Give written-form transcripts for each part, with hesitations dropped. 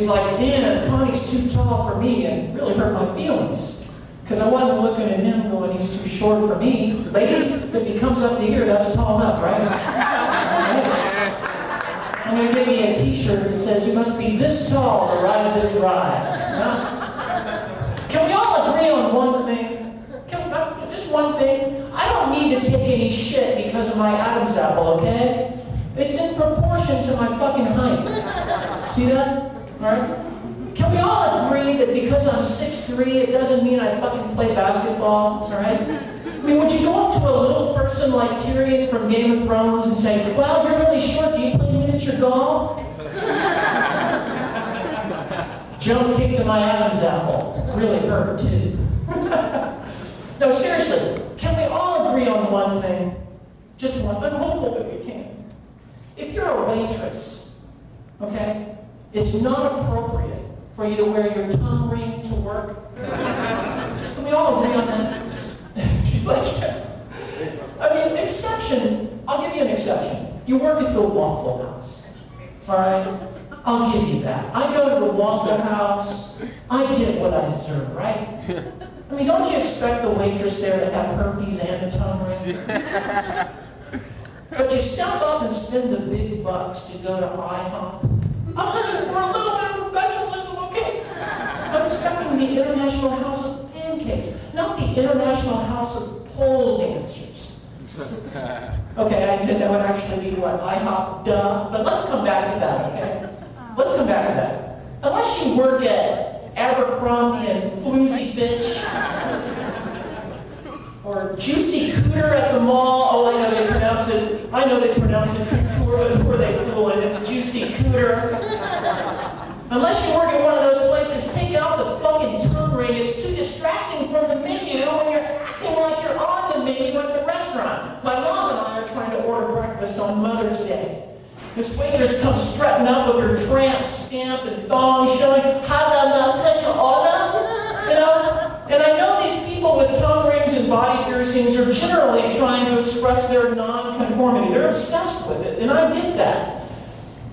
he's like, damn, Connie's too tall for me, and really hurt my feelings. Because I wasn't looking at him going, he's too short for me. Ladies, if he comes up to here, that's tall enough, right? I'm going to give you a t-shirt that says, you must be this tall to ride this ride. Huh? Can we all agree on one thing? Just one thing? I don't need to take any shit because of my Adam's apple, okay? It's in proportion to my fucking height. See that? All right? Can we all agree that because I'm 6'3", it doesn't mean I fucking play basketball, all right? I mean, would you go up to a little person like Tyrion from Game of Thrones and say, well, you're really short, do you play miniature golf? Jump kick to my Adam's apple. Really hurt, too. No, seriously, can we all agree on one thing? Just one, but hopeful that we can. If you're a waitress, okay, it's not appropriate for you to wear your tongue ring to work. Can we all agree on that? She's like, I mean, exception, I'll give you an exception. You work at the Waffle House, all right? I'll give you that. I go to the Waffle House, I get what I deserve, right? I mean, don't you expect the waitress there to have herpes and a tongue ring? But you step up and spend the big bucks to go to IHOP. I'm looking for a little bit of professionalism, okay? I'm expecting the International House of Pancakes, not the International House of Pole Dancers. Okay, I admit that would actually be what? IHOP, duh. But let's come back to that, okay? Let's come back to that. Unless you work at Abercrombie and Floozy Bitch, or Juicy Cooter at the mall. Oh, I know they pronounce it couture, but who are they fooling? It's Juicy Cooter. Unless you work at one of those places, take out the fucking tongue ring. It's too distracting from the menu when you're acting like you're on the menu at the restaurant. My mom and I are trying to order breakfast on Mother's Day. This waitress comes strutting up with her tramp stamp and thong showing, you know? And I know these people with tongue rings and body piercings are generally trying to express their non-conformity. They're obsessed with it, and I get that.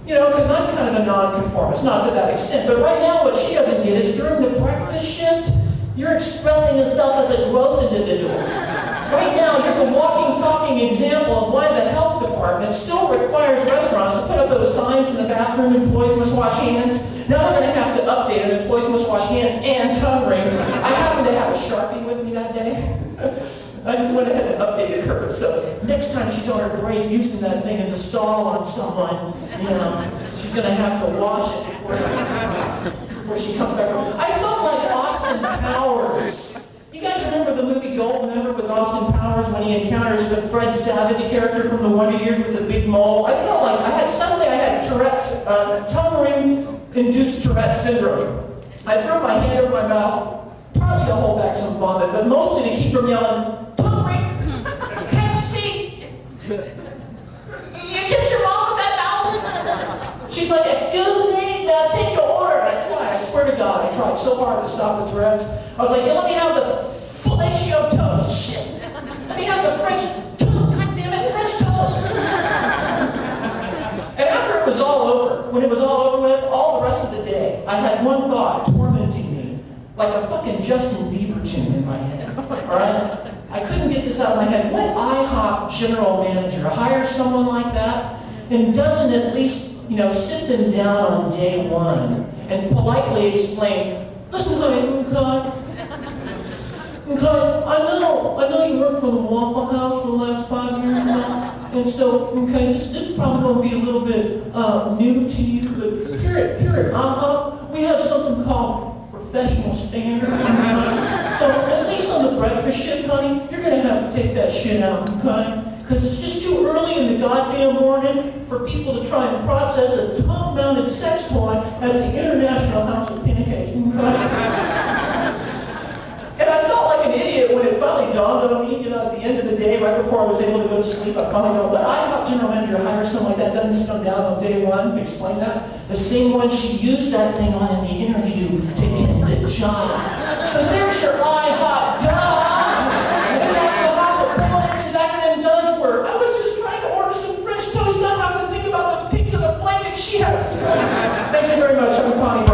You know, because I'm kind of a non-conformist, not to that extent. But right now, what she doesn't get is during the breakfast shift, you're expressing yourself as a gross individual. Right now, you're the walking, talking example of why the health department still requires restaurants to put up those signs in the bathroom, employees must wash hands. Now they're going to have to update it, employees must wash hands and tongue ring. I happened to have a Sharpie with me that day. I just went ahead and updated her. So next time she's on her break using that thing in the stall on someone, you know, she's going to have to wash it before she comes back home. I felt like Austin Powers. You guys remember the movie Goldmember with Austin Powers when he encounters the Fred Savage character from the Wonder Years with the big mole? I felt like I had Tourette's, tongue ring-induced Tourette's syndrome. I threw my hand over my mouth, probably to hold back some vomit, but mostly to keep from yelling, tongue ring, have a seat. You kiss your mom with that mouth? She's like, excuse me, take your order. I tried, I swear to God, I tried so hard to stop the Tourette's. I was like, hey, let me have the fellatio toast. Shit. Let me have the French toast. God damn it, French toast. And after it was all over, when it was all over with, all the rest of the day, I had one thought tormenting me, like a fucking Justin Bieber tune in my head. All right? I couldn't get this out of my head. What IHOP general manager hires someone like that and doesn't at least, you know, sit them down on day one and politely explain, listen to me, okay, I know you work for the Waffle House for the last 5 years now, and so, okay, this is probably going to be a little bit new to you, but here at IHOP, we have something called professional standards. So at least on the breakfast shift, honey, you're going to have to take that shit out, okay? Because it's just too early in the goddamn morning for people to try and process a tongue-mounted sex toy at the International House of Pancakes, okay? And I felt like an idiot when it finally dawned on me, you know, at the end of the day, right before I was able to go to sleep, I finally go, but IHOP general manager hires someone like that, doesn't sit them down on day one, explain that. The same one she used that thing on in the interview to get the job. So there's your IHOP, the International House of Pancakes acronym does work. I was just trying to order some French toast, not have to think about the pigs in the blanket she has. Thank you very much. I'm Connie Bryan.